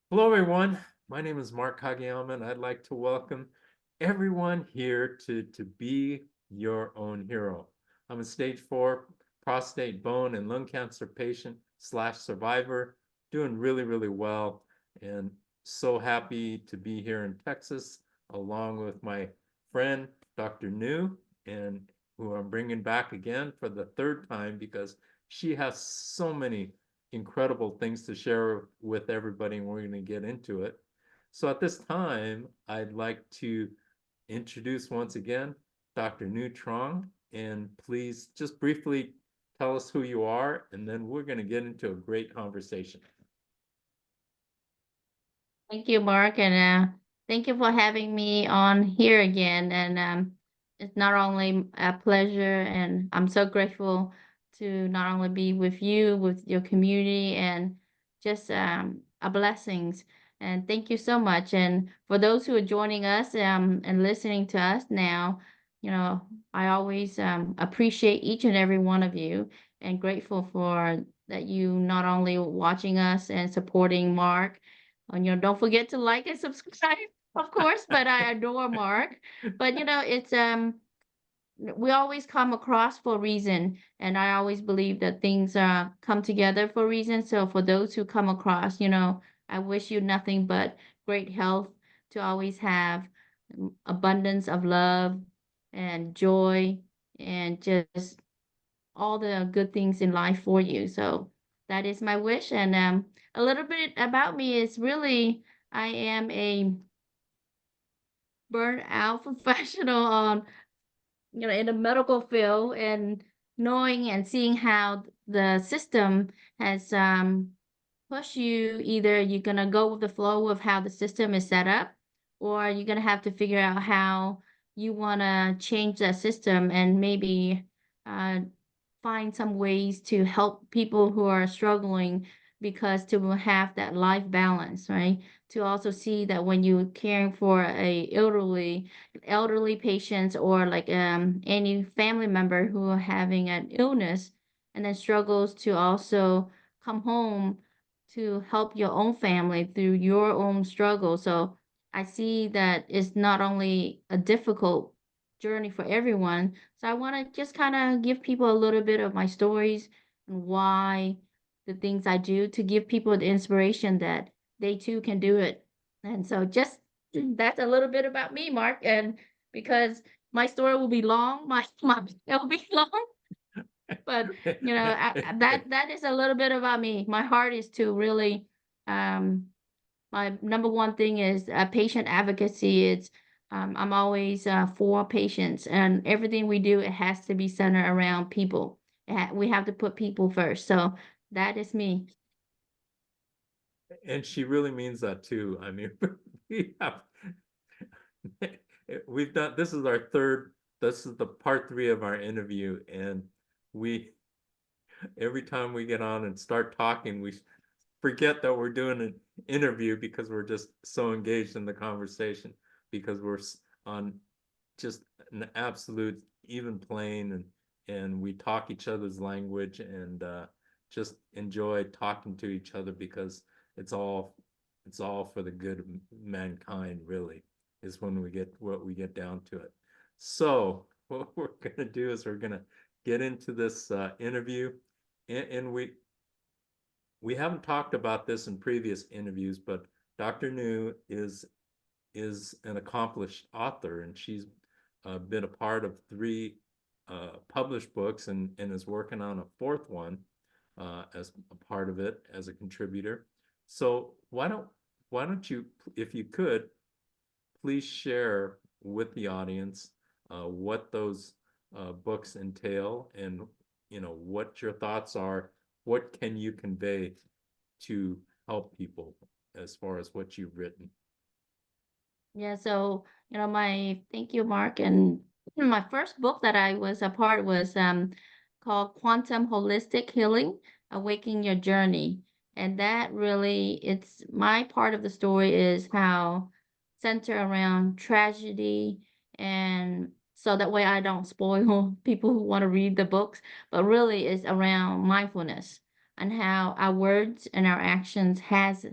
Hello, everyone. My name is Mark Kageyama, and I'd like to welcome everyone here to Be Your Own Hero. I'm a stage 4 prostate, bone, and lung cancer patient slash survivor, doing really, really well, and so happy to be here in Texas, along with my friend, Dr. Nhu, and who I'm bringing back again for the third time because she has so many incredible things to share with everybody, and we're going to get into it. So at this time, I'd like to introduce once again Dr. Nhu Truong, and please just briefly tell us who you are, and then we're going to get into a great conversation. Thank you, Mark, and thank you for having me on here again. And it's not only a pleasure, and I'm so grateful to not only be with you, with your community, and just a blessings. And thank you so much. And for those who are joining us and listening to us now, you know, I always appreciate each and every one of you, and grateful for that you not only watching us and supporting Mark, and don't forget to like and subscribe, of course. But I adore Mark. But it's we always come across for a reason, and I always believe that things come together for a reason. So for those who come across, I wish you nothing but great health, to always have abundance of love and joy, and just all the good things in life for you. So that is my wish. And a little bit about me is really I am a burnt out professional on in the medical field, and knowing and seeing how the system has push you. Either you're going to go with the flow of how the system is set up, or you're going to have to figure out how you want to change that system, and maybe uh, find some ways to help people who are struggling, because to have that life balance, right? To also see that when you're caring for a elderly patients, or like any family member who are having an illness, and then struggles to also come home to help your own family through your own struggle. So I see that it's not only a difficult journey for everyone. So I want to just kind of give people a little bit of my stories, and why the things I do, to give people the inspiration that they too can do it. And so just that's a little bit about me, Mark. And because my story will be long, my it will be long, but that is a little bit about me. My heart is to really um my number one thing is patient advocacy. It's I'm always for patients, and everything we do, it has to be centered around people. We have to put people first. So that is me. And she really means that too. I mean, we have we've done this is our third, this is the part 3 of our interview, and we every time we get on and start talking, we forget that we're doing an interview because we're just so engaged in the conversation, because we're on just an absolute even plane, and we talk each other's language, and just enjoy talking to each other, because it's all it's all for the good of mankind, really, is when we get down to it. So what we're going to do is we're going to get into this interview, and we haven't talked about this in previous interviews, but Dr. Nhu is an accomplished author, and she's been a part of 3 published books, and is working on a 4th one as a part of it, as a contributor. So why don't you, if you could, please share with the audience what those books entail, and what your thoughts are. What can you convey to help people as far as what you've written? Yeah, so my thank you, Mark. And my first book that I was a part was called Quantum Holistic Healing: Awakening Your Journey. And that really, it's my part of the story is how center around tragedy, and so that way I don't spoil people who want to read the books, but really it's around mindfulness, and how our words and our actions has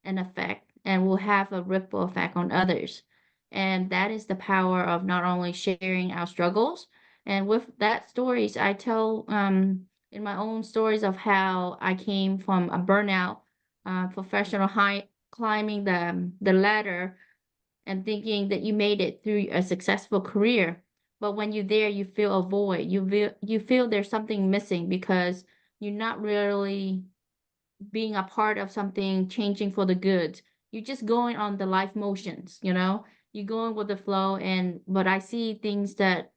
an effect and will have a ripple effect on others. And that is the power of not only sharing our struggles, and with that stories I tell in my own stories of how I came from a burnout professional high climbing the ladder and thinking that you made it through a successful career. But when you're there, you feel a void. You feel there's something missing because you're not really being a part of something changing for the good. You're just going on the life motions, you know? You're going with the flow, and but I see things that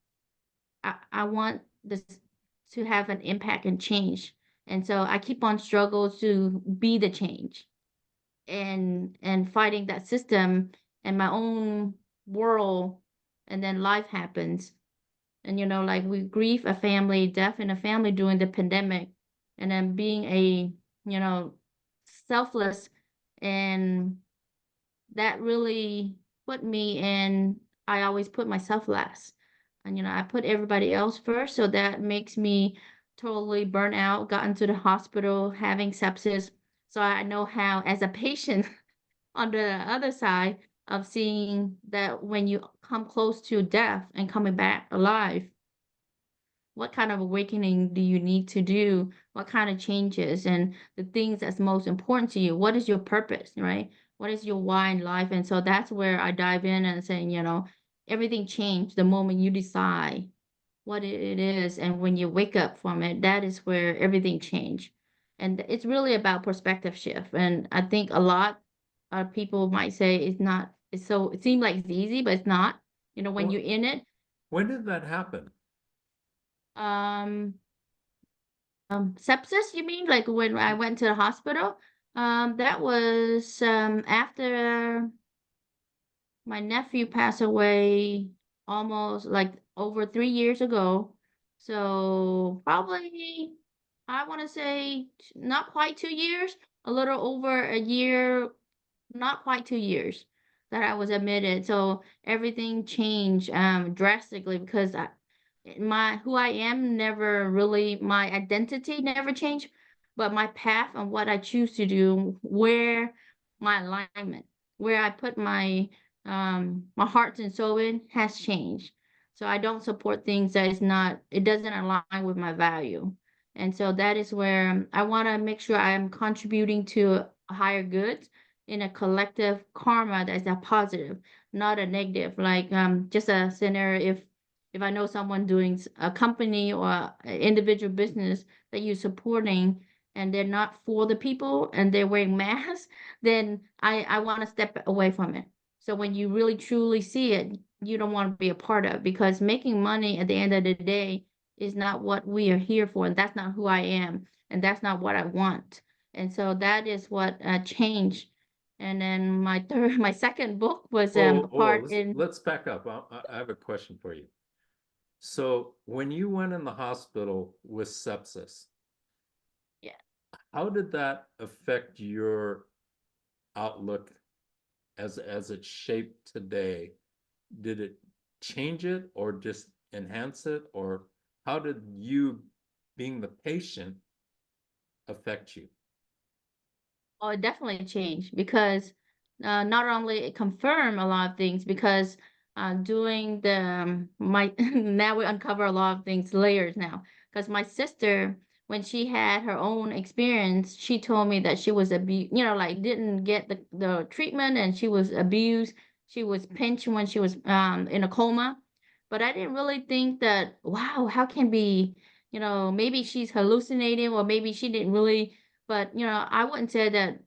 I want this to have an impact and change. And so I keep on struggles to be the change and fighting that system and my own world, and then life happens. And like we grieve a family death in a family during the pandemic, and then being a you know selfless, and that really put me in. I always put myself last, and I put everybody else first, so that makes me totally burn out, got into the hospital having sepsis. So I know how, as a patient, on the other side of seeing that when you come close to death and coming back alive, what kind of awakening do you need to do? What kind of changes and the things that's most important to you? What is your purpose, right? What is your why in life? And so that's where I dive in and saying, everything changed the moment you decide what it is. And when you wake up from it, that is where everything changed. And it's really about perspective shift. And I think a lot of people might say it seems like it's easy, but it's not. When What, you're in it, when did that happen? um, sepsis, you mean? Like when I went to the hospital? That was after my nephew passed away almost like over 3 years ago. So probably I want to say not quite 2 years, a little over a year, not quite 2 years that I was admitted. So everything changed drastically because my who I am never really, my identity never changed, but my path and what I choose to do, where my alignment, where I put my heart and soul in has changed. So I don't support things that is not, it doesn't align with my value. And so that is where I want to make sure I am contributing to a higher good in a collective karma that's a positive, not a negative. Like just a scenario, if I know someone doing a company or an individual business that you're supporting and they're not for the people and they're wearing masks, then I want to step away from it. So when you really truly see it, you don't want to be a part of, because making money at the end of the day is not what we are here for, and that's not who I am, and that's not what I want. And so that is what changed. And then my second book was Oh, a oh, part in. let's back up. I have a question for you. So when you went in the hospital with sepsis, Yeah. how did that affect your outlook as it's shaped today? Did it change it or just enhance it? Or how did you, being the patient, affect you? Oh, it definitely changed because not only it confirmed a lot of things, because doing the my now we uncover a lot of things, layers now. Because my sister, when she had her own experience, she told me that she was abused, like didn't get the treatment, and she was abused. She was pinched when she was in a coma. But I didn't really think that, wow, how can be, maybe she's hallucinating, or maybe she didn't really. But I wouldn't say that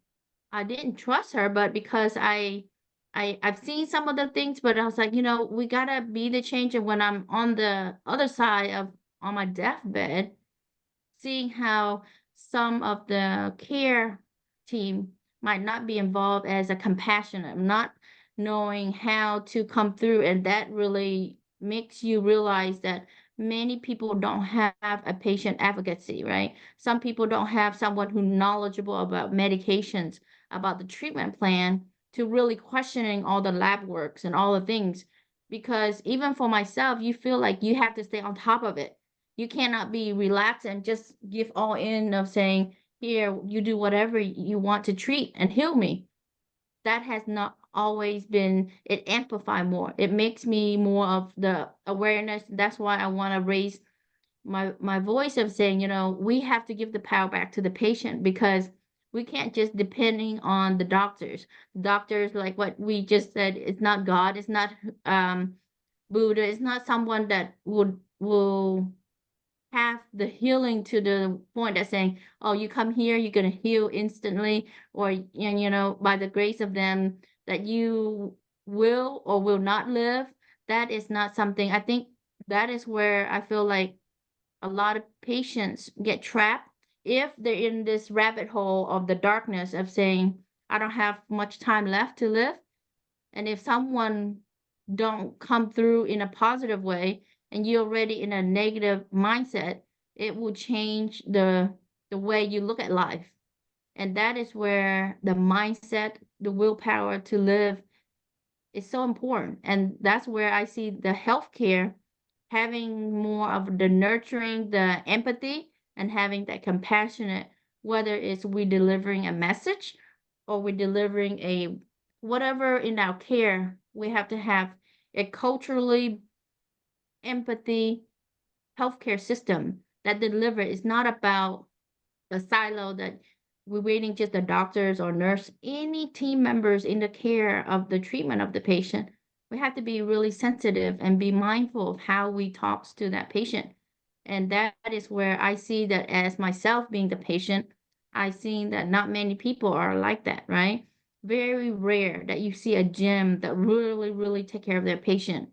I didn't trust her, but because I've seen some of the things, but I was like, we gotta be the change. And when I'm on the other side of on my deathbed, seeing how some of the care team might not be involved as a compassionate, not knowing how to come through. And that really makes you realize that many people don't have a patient advocacy, right? Some people don't have someone who's knowledgeable about medications, about the treatment plan, to really questioning all the lab works and all the things. Because even for myself, you feel like you have to stay on top of it. You cannot be relaxed and just give all in of saying, here, you do whatever you want to treat and heal me. that has not always been, it amplify more. It makes me more of the awareness. That's why I want to raise my voice of saying, we have to give the power back to the patient, because we can't just depending on the doctors. Doctors, like what we just said, it's not God, it's not um Buddha, it's not someone that will have the healing to the point of saying, oh, you come here, you're going to heal instantly, or, and, by the grace of them, that you will or will not live. That is not something, I think that is where I feel like a lot of patients get trapped if they're in this rabbit hole of the darkness of saying, I don't have much time left to live. And if someone don't come through in a positive way and you're already in a negative mindset, it will change the way you look at life. And that is where the mindset, the willpower to live is so important. And that's where I see the healthcare having more of the nurturing, the empathy, and having that compassionate, whether it's we delivering a message or we delivering a whatever in our care, we have to have a culturally empathy healthcare system that deliver. It's not about a silo that we're waiting just the doctors or nurse, any team members in the care of the treatment of the patient. We have to be really sensitive and be mindful of how we talk to that patient. And that is where I see that as myself being the patient, I see that not many people are like that, right? Very rare that you see a gym that really, really take care of their patient,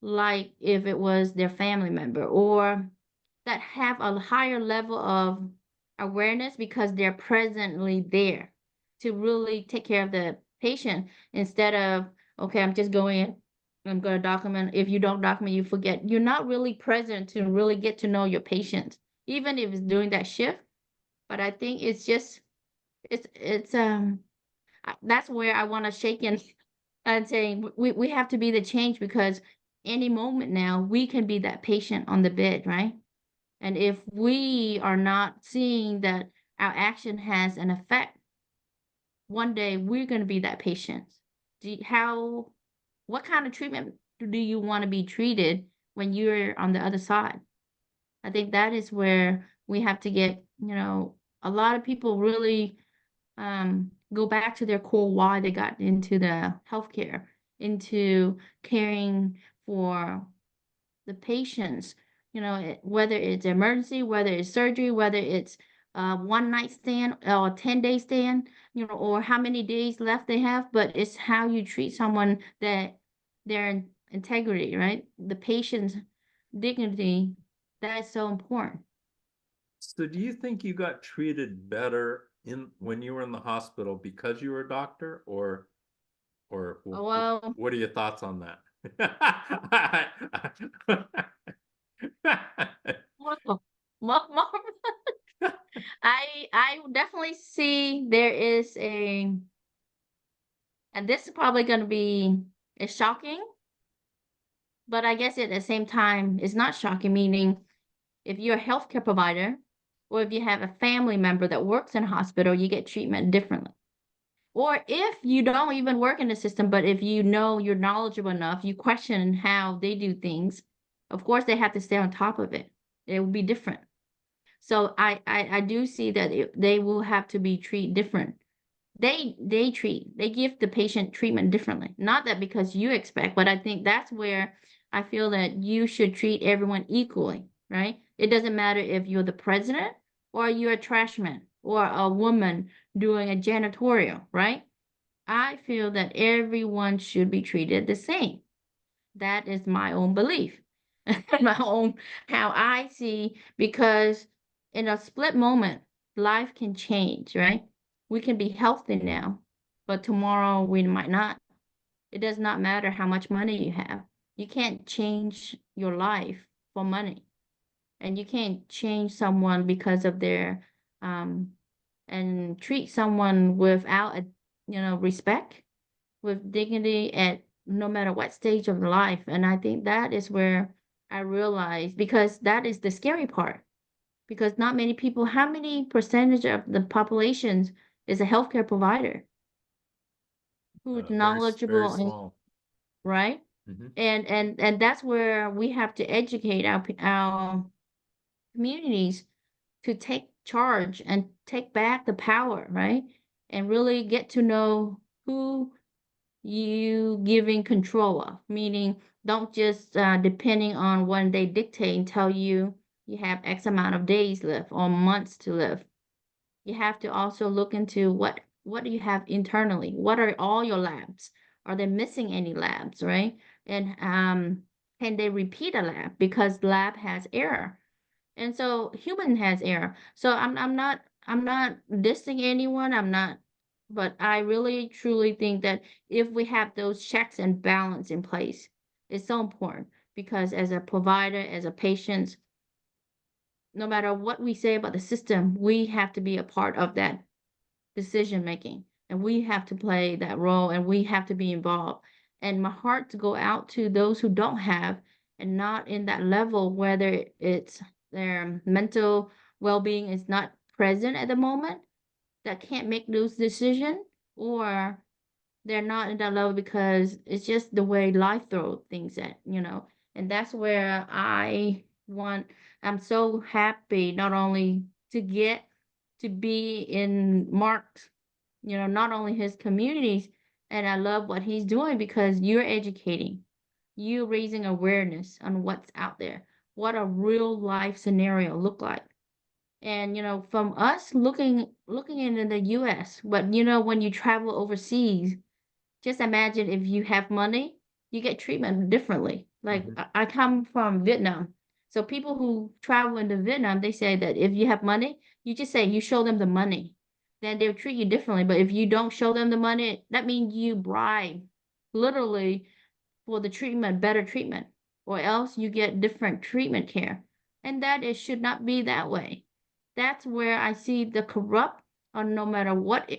like if it was their family member, or that have a higher level of awareness because they're presently there to really take care of the patient, instead of, okay, I'm just going in, I'm going to document. If you don't document, you forget. You're not really present to really get to know your patient, even if it's during that shift. But I think it's just, that's where I want to shake in and saying we have to be the change, because any moment now we can be that patient on the bed, right? And if we are not seeing that our action has an effect, one day we're going to be that patient. What kind of treatment do you want to be treated when you're on the other side? I think that is where we have to get, a lot of people really go back to their core why they got into the healthcare, into caring for the patients, whether it's emergency, whether it's surgery, whether it's a one night stand or a 10-day stand, or how many days left they have, but it's how you treat someone, that their integrity, right? The patient's dignity, that is so important. So do you think you got treated better when you were in the hospital because you were a doctor, or Well, what are your thoughts on that? well, I definitely see there is and this is probably going to be, it's shocking, but I guess at the same time, it's not shocking, meaning if you're a healthcare provider or if you have a family member that works in a hospital, you get treatment differently. Or if you don't even work in the system, but if you're knowledgeable enough, you question how they do things, of course they have to stay on top of it. It will be different. So I do see that they will have to be treated different. They give the patient treatment differently. Not that because you expect, but I think that's where I feel that you should treat everyone equally, right? It doesn't matter if you're the president or you're a trashman or a woman doing a janitorial, right? I feel that everyone should be treated the same. That is my own belief, my own how I see, because in a split moment, life can change, right? We can be healthy now, but tomorrow we might not. It does not matter how much money you have. You can't change your life for money, and you can't change someone because of their and treat someone without respect, with dignity at no matter what stage of life. And I think that is where I realize, because that is the scary part, because not many people, how many percentage of the population is a healthcare provider? who's very knowledgeable and small. right. Mhm. And that's where we have to educate our communities to take charge and take back the power, right? And really get to know who you giving control of, meaning don't just depending on when they dictate and tell you you have X amount of days left or months to live. You have to also look into what do you have internally? What are all your labs? Are they missing any labs, right? And can they repeat a lab because lab has error? And so human has error. So I'm not dissing anyone. I'm not, but I really truly think that if we have those checks and balance in place, it's so important because as a provider, as a patient, no matter what we say about the system, we have to be a part of that decision making and we have to play that role and we have to be involved. And my heart to go out to those who don't have and not in that level, whether it's their mental well-being is not present at the moment, that can't make those decisions, or they're not in that level because it's just the way life throws things at. And that's where I'm so happy not only to get to be in Mark's, not only his communities, and I love what he's doing because you're educating, you raising awareness on what's out there, what a real life scenario look like. And from us looking into the US, but when you travel overseas, just imagine if you have money, you get treatment differently. Like Mhm. I come from Vietnam. So people who travel into Vietnam, they say that if you have money, you just say you show them the money, then they'll treat you differently. But if you don't show them the money, that means you bribe literally for the treatment, better treatment, or else you get different treatment care. And that it should not be that way. That's where I see the corrupt, or no matter what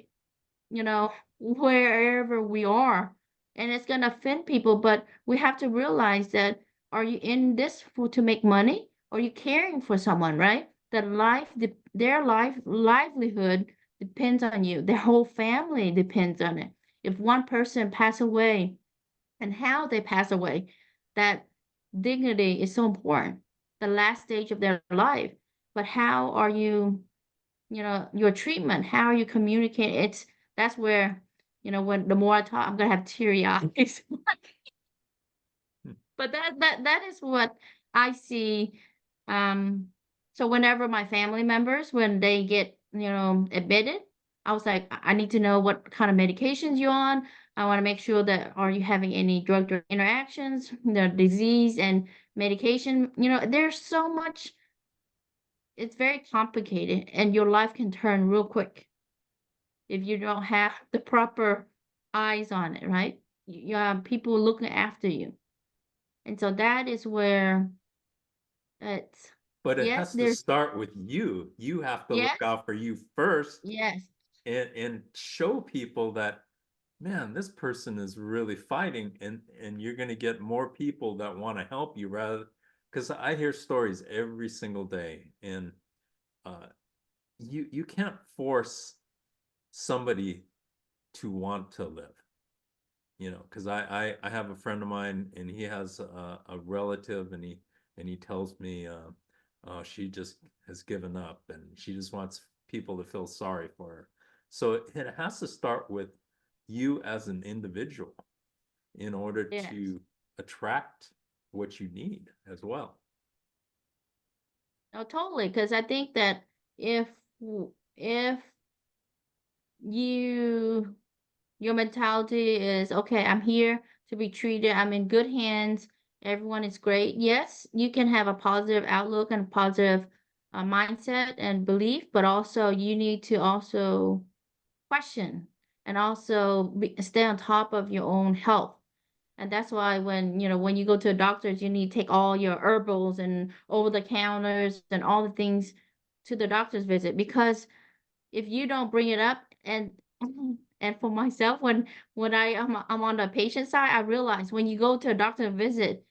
you know, wherever we are. And it's going to offend people, but we have to realize that are you in this for to make money? Or are you caring for someone, right? Their livelihood depends on you. Their whole family depends on it. If one person pass away and how they pass away, that dignity is so important. The last stage of their life. But how are you your treatment, how you communicate, that's where, when the more I talk, I'm gonna have teary eyes. Hmm. But that is what I see. Um, so whenever my family members, when they get, admitted, I was like, I need to know what kind of medications you're on. I want to make sure that are you having any drug interactions, the disease and medication. There's so much, it's very complicated and your life can turn real quick if you don't have the proper eyes on it, right? You have people looking after you. And so that is where it's, But it yes, has to there's, start with you. You have to look yes, out for you first yes, and show people that, man, this person is really fighting, and you're going to get more people that want to help you rather, because I hear stories every single day, and uh, you can't force somebody to want to live. Because I have a friend of mine and he has a relative, and he tells me she just has given up and she just wants people to feel sorry for her. So it has to start with you as an individual in order yes. to attract what you need as well. No, totally. Because I think that if if you your mentality is okay, I'm here to be treated, I'm in good hands, everyone is great. Yes, you can have a positive outlook and positive mindset and belief, but also you need to also question and also stay on top of your own health. And that's why when you go to a doctor's, you need to take all your herbals and over the counters and all the things to the doctor's visit because if you don't bring it up and for myself when I'm on the patient side, I realize when you go to a doctor visit,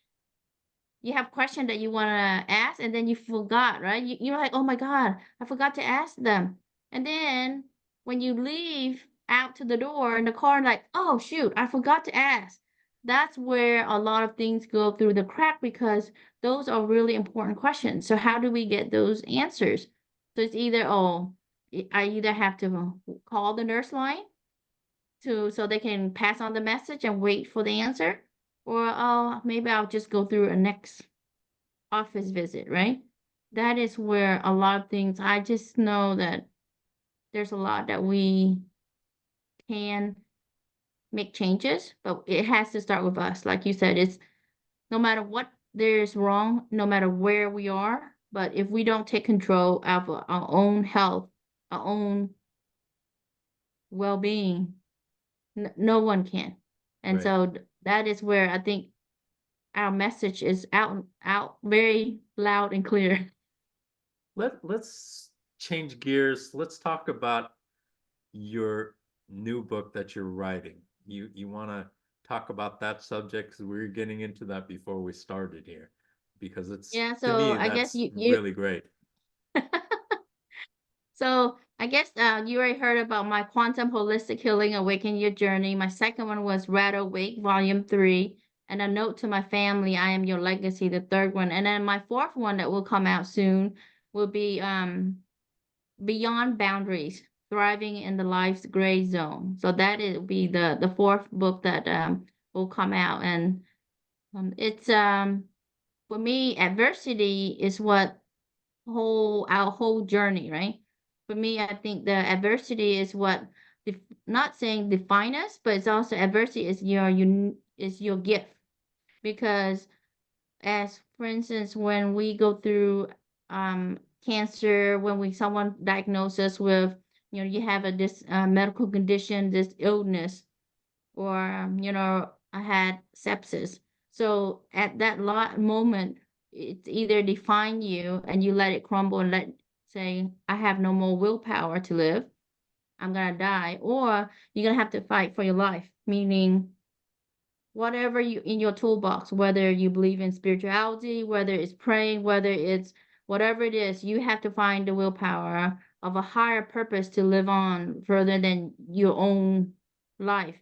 you have questions that you want to ask and then you forgot, right? You're like, oh my God, I forgot to ask them. And then when you leave out to the door in the car and like, oh shoot, I forgot to ask. That's where a lot of things go through the crack because those are really important questions. So how do we get those answers? So it's either, oh, I either have to call the nurse line to so they can pass on the message and wait for the answer, or oh, maybe I'll just go through a next office visit, right? That is where a lot of things, I just know that there's a lot that we can make changes, but it has to start with us. Like you said, it's no matter what there's wrong, no matter where we are, but if we don't take control of our own health, our own well-being, no one can. And Right. so that is where I think our message is out very loud and clear. Let's change gears. Let's talk about your new book that you're writing. You want to talk about that subject because we were getting into that before we started here, because it's Yeah, to so me I guess that's you really great. so I guess you already heard about my quantum holistic healing awaken your journey. My second one was Rat Awake Volume 3 and a note to my family, I am your legacy, the third one. And then my fourth one that will come out soon will be Beyond Boundaries, Thriving in the Life's Gray Zone. So that will be the fourth book that will come out. And it's for me, adversity is what whole our whole journey, right? For me, I think the adversity is what not saying define us, but it's also adversity is is your gift because as for instance when we go through cancer, when we someone diagnoses us with, you have a this medical condition, this illness, or I had sepsis. So at that moment, it's either define you and you let it crumble and let say, I have no more willpower to live, I'm gonna die, or you're gonna have to fight for your life, meaning whatever you in your toolbox, whether you believe in spirituality, whether it's praying, whether it's whatever it is, you have to find the willpower of a higher purpose to live on further than your own life.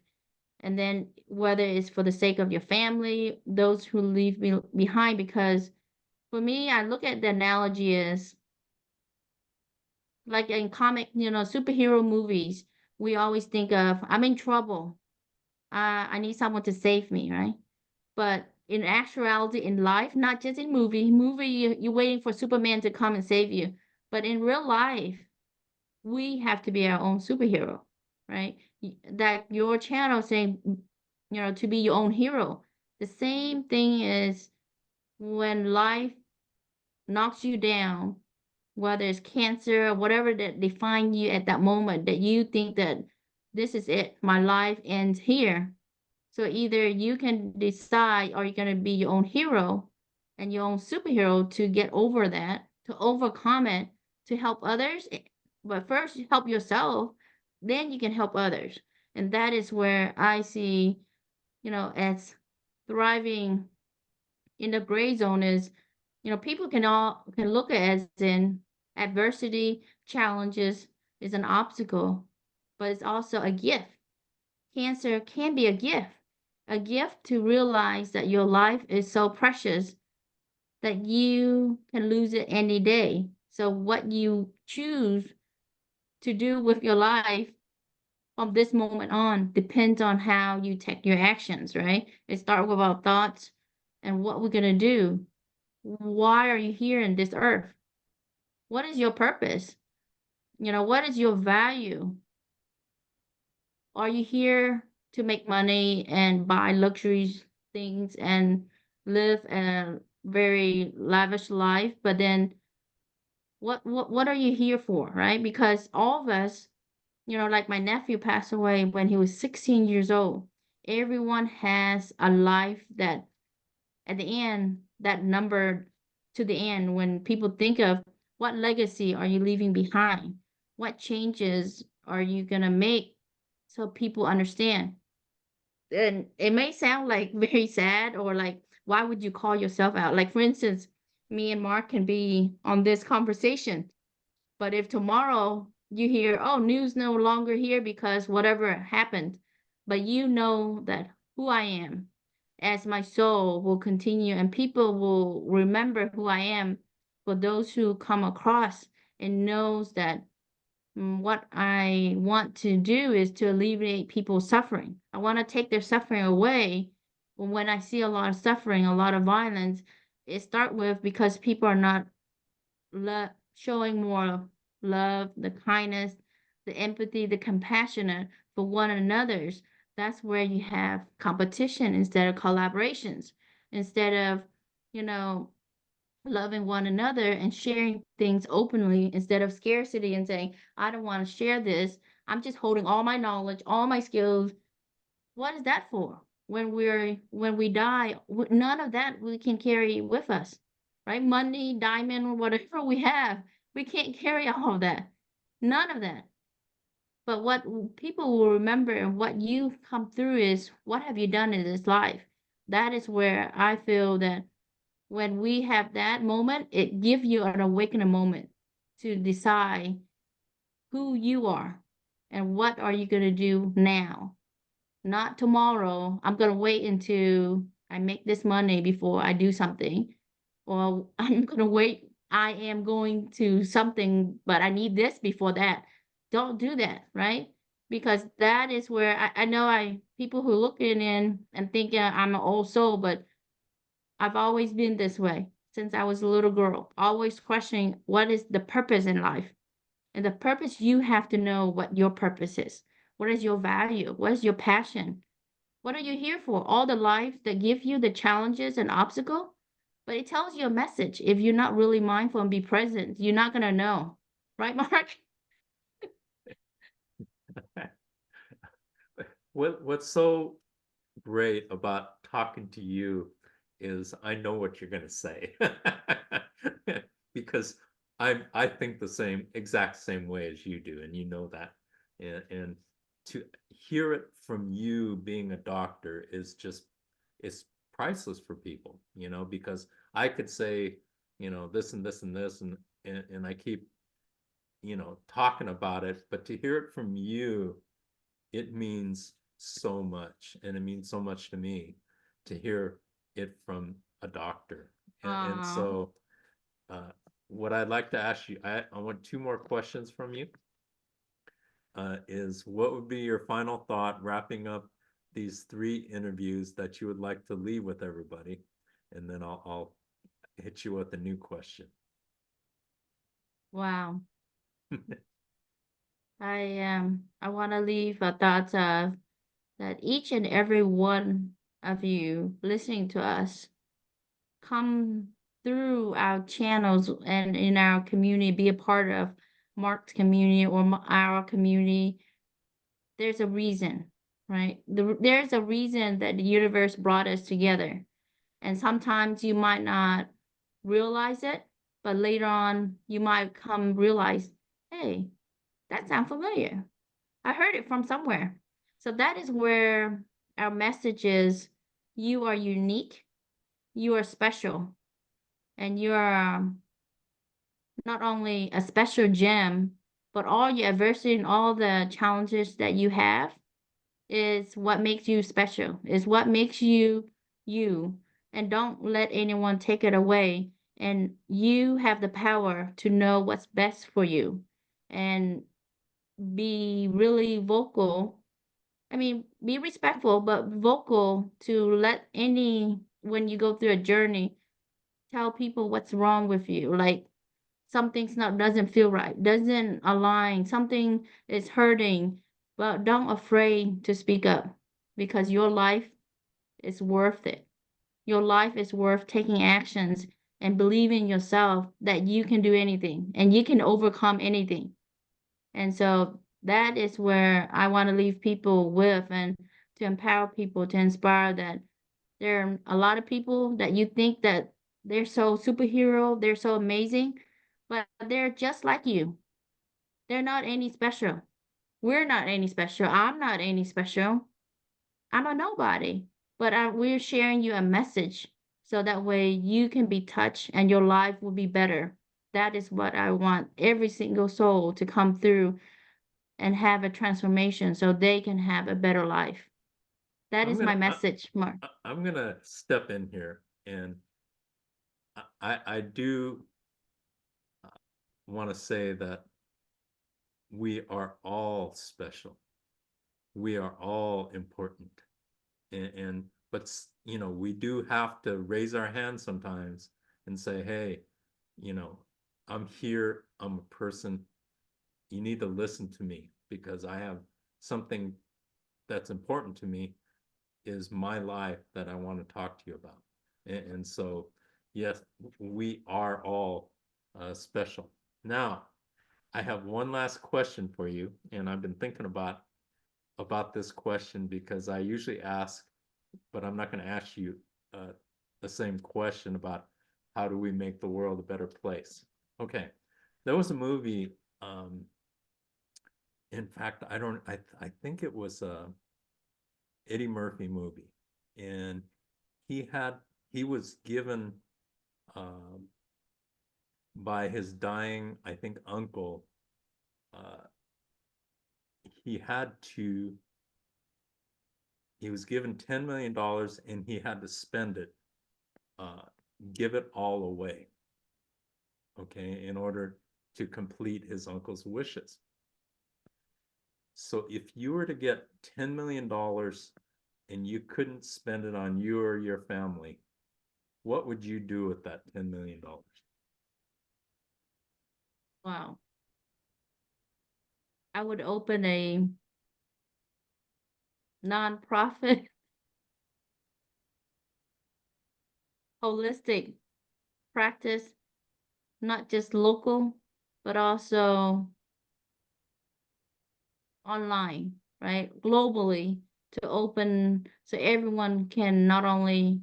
And then whether it's for the sake of your family, those who leave behind, because for me, I look at the analogy as like in comic, superhero movies, we always think of, I'm in trouble. I need someone to save me, right? But in actuality, in life, not just in movie, you're waiting for Superman to come and save you. But in real life, we have to be our own superhero, right? That your channel saying, to be your own hero. The same thing is when life knocks you down, whether it's cancer or whatever that define you at that moment, that you think that this is it, my life ends here. So either you can decide, or you're going to be your own hero and your own superhero to get over that, to overcome it, to help others. But first, you help yourself, then you can help others. And that is where I see, as thriving in the gray zone is, people can look at as in adversity, challenges is an obstacle, but it's also a gift. Cancer can be a gift to realize that your life is so precious that you can lose it any day. So what you choose to do with your life from this moment on depends on how you take your actions, right? It starts with our thoughts and what we're going to do. Why are you here in this earth? What is your purpose? What is your value? Are you here to make money and buy luxuries things and live a very lavish life? But then what are you here for, right? Because all of us, like my nephew passed away when he was 16 years old. Everyone has a life that at the end, that number to the end, when people think of what legacy are you leaving behind? What changes are you going to make so people understand? And it may sound like very sad or like, why would you call yourself out? Like, for instance, me and Mark can be on this conversation, but if tomorrow you hear, oh, news no longer here because whatever happened. But you know that who I am, as my soul will continue and people will remember who I am for those who come across and knows that what I want to do is to alleviate people's suffering. I want to take their suffering away. When I see a lot of suffering, a lot of violence, it start with because people are not showing more love, the kindness, the empathy, the compassionate for one another's. That's where you have competition instead of collaborations, instead of, you know, loving one another and sharing things openly instead of scarcity and saying, I don't want to share this. I'm just holding all my knowledge, all my skills. What is that for? When we die, none of that we can carry with us, right? Money, diamond, or whatever we have, we can't carry all of that. None of that. But what people will remember and what you've come through is what have you done in this life? That is where I feel that when we have that moment, it gives you an awakening moment to decide who you are and what are you going to do now, not tomorrow. I'm going to wait until I make this money before I do something, or I'm going to wait. I am going to something, but I need this before that. Don't do that, right? Because that is where I know people who look in and think I'm an old soul, but I've always been this way since I was a little girl, always questioning what is the purpose in life. And the purpose, you have to know what your purpose is. What is your value? What is your passion? What are you here for? All the life that give you the challenges and obstacle? But it tells you a message. If you're not really mindful and be present, you're not gonna know. Right, Mark? What's so great about talking to you is I know what you're gonna say. Because I think the exact same way as you do, and you know that. And to hear it from you being a doctor is just it's priceless for people, because I could say, this and this and this and I keep, talking about it, but to hear it from you, it means so much, and it means so much to me to hear it from a doctor. And Uh, so, what I'd like to ask you, I want two more questions from you. Is what would be your final thought wrapping up these three interviews that you would like to leave with everybody? And then I'll hit you with a new question. wow. I want to leave a thought of that each and every one of you listening to us come through our channels and in our community, be a part of Mark's community or our community. There's a reason, right? There's a reason that the universe brought us together. And sometimes you might not realize it, but later on you might come realize, hey, that sounds familiar. I heard it from somewhere. So that is where our message is: you are unique, you are special, and you are not only a special gem, but all your adversity and all the challenges that you have is what makes you special, is what makes you you. And don't let anyone take it away. And you have the power to know what's best for you and be really vocal. I mean, be respectful, but vocal to let when you go through a journey, tell people what's wrong with you. Like something's not doesn't feel right, doesn't align, something is hurting, but don't afraid to speak up because your life is worth it. Your life is worth taking actions and believe in yourself that you can do anything and you can overcome anything. And so that is where I want to leave people with and to empower people, to inspire that there are a lot of people that you think that they're so superhero, they're so amazing, but they're just like you. They're not any special. We're not any special. I'm not any special. I'm a nobody. But we're sharing you a message so that way you can be touched and your life will be better that is what I want every single soul to come through and have a transformation so they can have a better life. That I'm is my gonna message, Mark. I'm gonna step in here, and I do want to say that we are all special. We are all important. And but we do have to raise our hands sometimes and say, hey, you know, I'm here, I'm a person. You need to listen to me because I have something that's important to me is my life that I want to talk to you about. And so, yes, we are all special. Now, I have one last question for you, and I've been thinking about this question because I usually ask, but I'm not going to ask you uh, the same question about how do we make the world a better place. Okay, there was a movie. In fact, I don't. I think it was a Eddie Murphy movie, and he had he was given um, by his dying, I think, uncle. Uh, he had to. He was given $10 million, and he had to spend it, uh, give it all away, okay, in order to complete his uncle's wishes. So if you were to get $10 million and you couldn't spend it on you or your family, what would you do with that $10 million? Wow. I would open a nonprofit holistic practice, not just local, but also online, right? Globally, to open so everyone can not only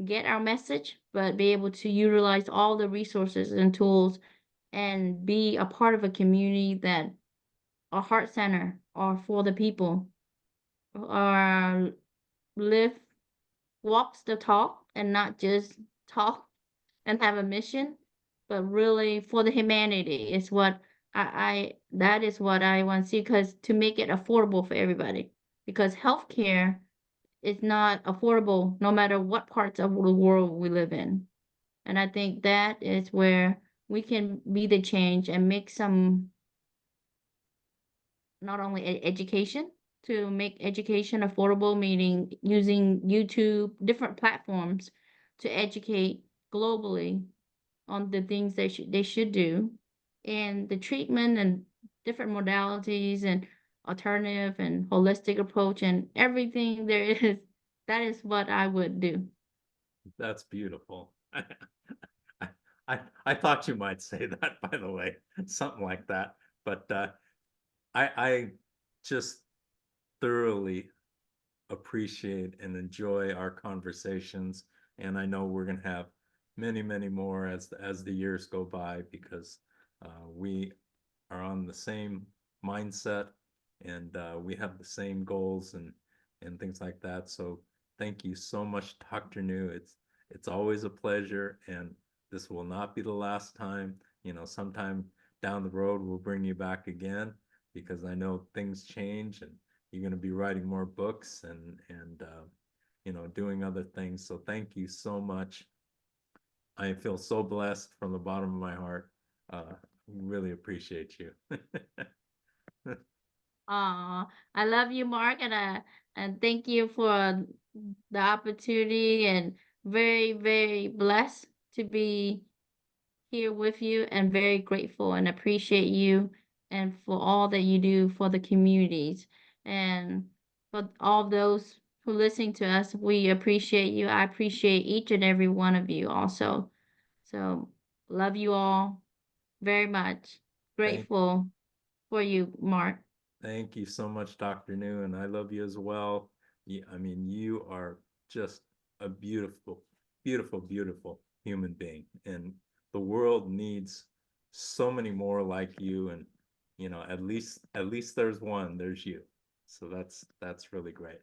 get our message, but be able to utilize all the resources and tools and be a part of a community that a heart center or for the people or live walks the talk and not just talk and have a mission, but really for the humanity is what I that is what I want to see because to make it affordable for everybody because healthcare is not affordable no matter what parts of the world we live in. And I think that is where we can be the change and make some not only education to make education affordable, meaning using YouTube, different platforms to educate globally on the things they should do, and the treatment and different modalities and alternative and holistic approach and everything there is. That is what I would do. That's beautiful. I thought you might say that, by the way, something like that. But I just thoroughly appreciate and enjoy our conversations, and I know we're going to have many, many more as the years go by because we are on the same mindset, and we have the same goals and things like that. So thank you so much, Dr. New. It's always a pleasure, and this will not be the last time. Sometime down the road we'll bring you back again because I know things change and you're going to be writing more books and doing other things. So thank you so much. I feel so blessed from the bottom of my heart. Really appreciate you. Aw, I love you, Mark, and thank you for the opportunity and very, very blessed to be here with you and very grateful and appreciate you and for all that you do for the communities and for all those who listen to us. We appreciate you. I appreciate each and every one of you also. So love you all very much. Thank Grateful for you, Mark. Thank you so much, Dr. New, and I love you as well. I mean, you are just a beautiful, beautiful, beautiful human being, and the world needs so many more like you. And at least there's one. There's you. So that's really great.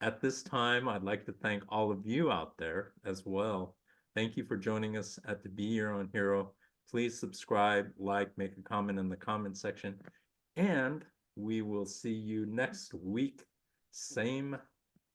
At this time, I'd like to thank all of you out there as well. Thank you for joining us at the Be Your Own Hero Please subscribe, like, make a comment in the comment section, and we will see you next week, same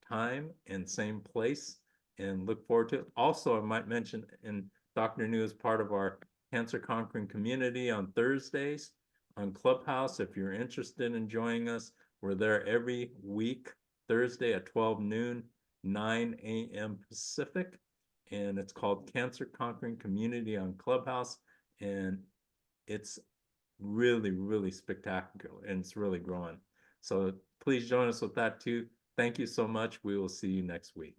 time and same place, and look forward to it. Also, I might mention, and Dr. Nhu is part of our Cancer Conquering community on Thursdays on Clubhouse. If you're interested in joining us, we're there every week, Thursday at 12 noon, 9 a.m. Pacific, and it's called Cancer Conquering Community on Clubhouse, and it's really, really spectacular, and it's really growing. So please join us with that too. Thank you so much. We will see you next week.